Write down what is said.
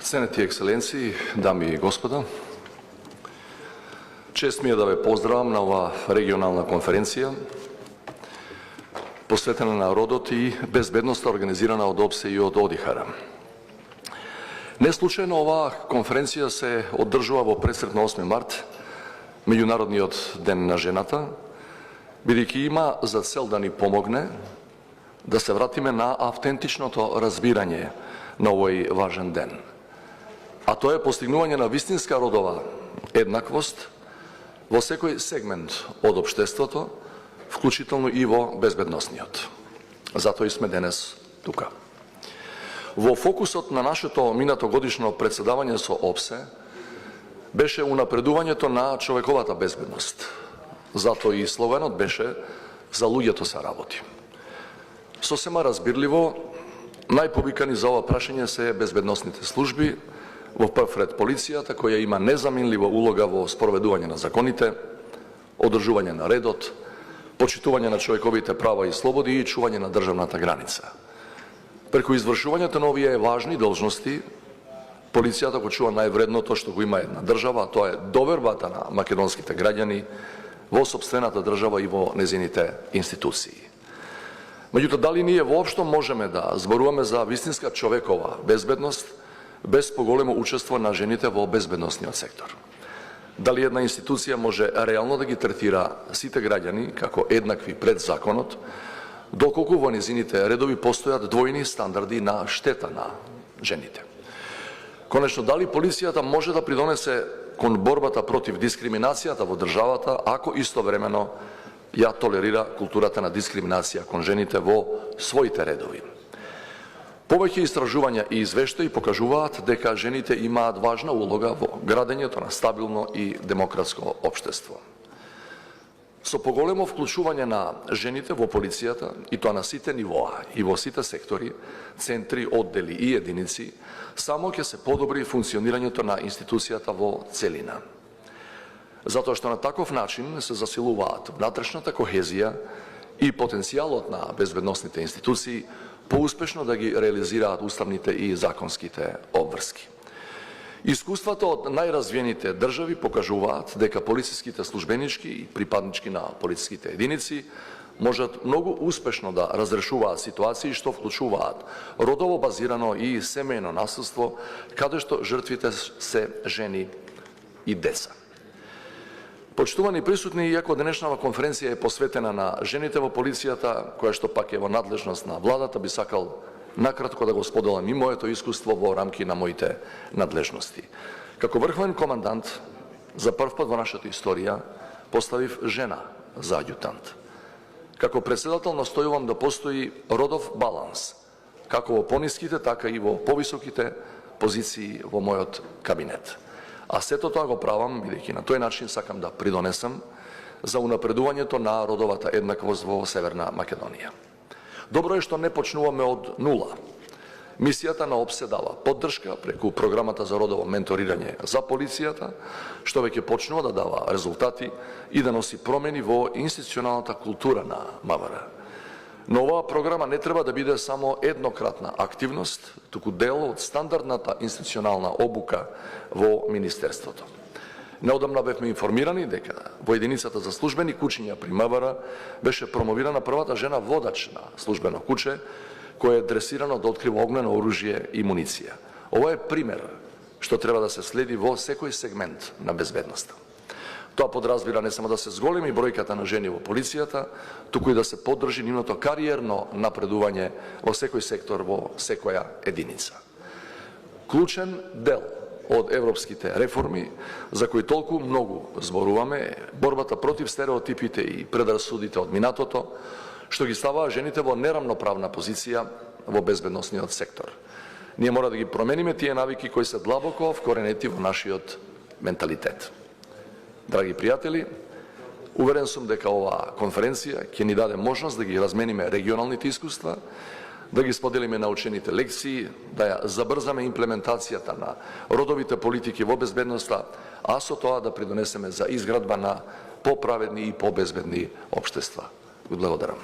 Cenjeni ekscelenciji, dame i gospoda, čest mi je da ve pozdravim na ova regionalna konferencija posvetena na rodot i bezbednost organizirana od OPSE i od Odihara. Neslučajno ova konferencija se održava vo predsretno 8. mart, Međunarodni od Den na ženata, бидејќи има за цел да ни помогне да се вратиме на автентичното разбирање на овој важен ден. А тоа е постигнување на вистинска родова еднаквост во секој сегмент од општеството, вклучително и во безбедносниот. Затоа и сме денес тука. Во фокусот на нашето минатогодишно председавање со ОПСЕ беше унапредувањето на човековата безбедност. Затоа и слоганот беше "За луѓето се работи". Сосема разбирливо, најповикани за ова прашање се безбедносните служби, во прв ред полицијата, која има незаменлива улога во спроведување на законите, одржување на редот, почитување на човековите права и слободи и чување на државната граница. Преку извршувањето на овие важни должности, полицијата го чува највредното што го има една држава, а тоа е довербата на македонските граѓани во сопствената држава и во незините институции. Меѓутоа, дали ние воопшто можеме да зборуваме за вистинска човекова безбедност без поголемо учество на жените во безбедносниот сектор? Дали една институција може реално да ги третира сите граѓани како еднакви пред законот, доколку во незините редови постојат двојни стандарди на штета на жените? Конечно, дали полицијата може да придонесе кон борбата против дискриминацијата во државата, ако истовремено ја толерира културата на дискриминација кон жените во своите редови? Повеќе истражувања и извештаи покажуваат дека жените имаат важна улога во градењето на стабилно и демократско општество. Со поголемо вклучување на жените во полицијата, и тоа на сите нивоа и во сите сектори, центри, оддели и единици, само ќе се подобри функционирањето на институцијата во целина. Затоа што на таков начин се засилуваат внатрешната кохезија и потенцијалот на безбедносните институции поуспешно да ги реализираат уставните и законските обврски. Искуствата од најразвиените држави покажуваат дека полициските службенички и припаднички на полициските единици можат многу успешно да разрешуваат ситуации што вклучуваат родово базирано и семејно насилство, каде што жртвите се жени и деца. Почитувани присутни, иако денешнава конференција е посветена на жените во полицијата, која што пак е во надлежност на владата, би сакал накратко да го споделам и моето искуство во рамки на моите надлежности. Како врховен командант, за прв пат во нашата историја поставив жена за аѓутант. Како председател настојувам да постои родов баланс, како во пониските, така и во повисоките позиции во мојот кабинет. А сето тоа го правам, бидејќи на тој начин сакам да придонесам за унапредувањето на родовата еднаквост во Северна Македонија. Добро е што не почнуваме од нула. Мисијата на ОПСЕ дава поддршка преку програмата за родово менторирање за полицијата, што веќе почнува да дава резултати и да носи промени во институционалната култура на МВР. Но оваа програма не треба да биде само еднократна активност, туку дел од стандардната институционална обука во Министерството. Неодамна бевме информирани дека во единицата за службени кучиња при МВР беше промовирана првата жена водач на службено куче, кој е дресирано да открива огнено оружје и муниција. Ова е пример што треба да се следи во секој сегмент на безбедноста. Тоа подразбира не само да се зголеми бројката на жени во полицијата, туку и да се поддржи нивното кариерно напредување во секој сектор, во секоја единица. Клучен дел од европските реформи, за кои толку многу зборуваме, е борбата против стереотипите и предрасудите од минатото, што ги ставаа жените во нерамноправна позиција во безбедносниот сектор. Ние мора да ги промениме тие навики кои се длабоко вкоренети во нашиот менталитет. Драги пријатели, уверен сум дека оваа конференција ќе ни даде можност да ги размениме регионалните искуства, да ги споделиме научените лекции, да ја забрзаме имплементацијата на родовите политики во безбедноста, а со тоа да придонесеме за изградба на поправедни и побезбедни општества. Ви благодарам.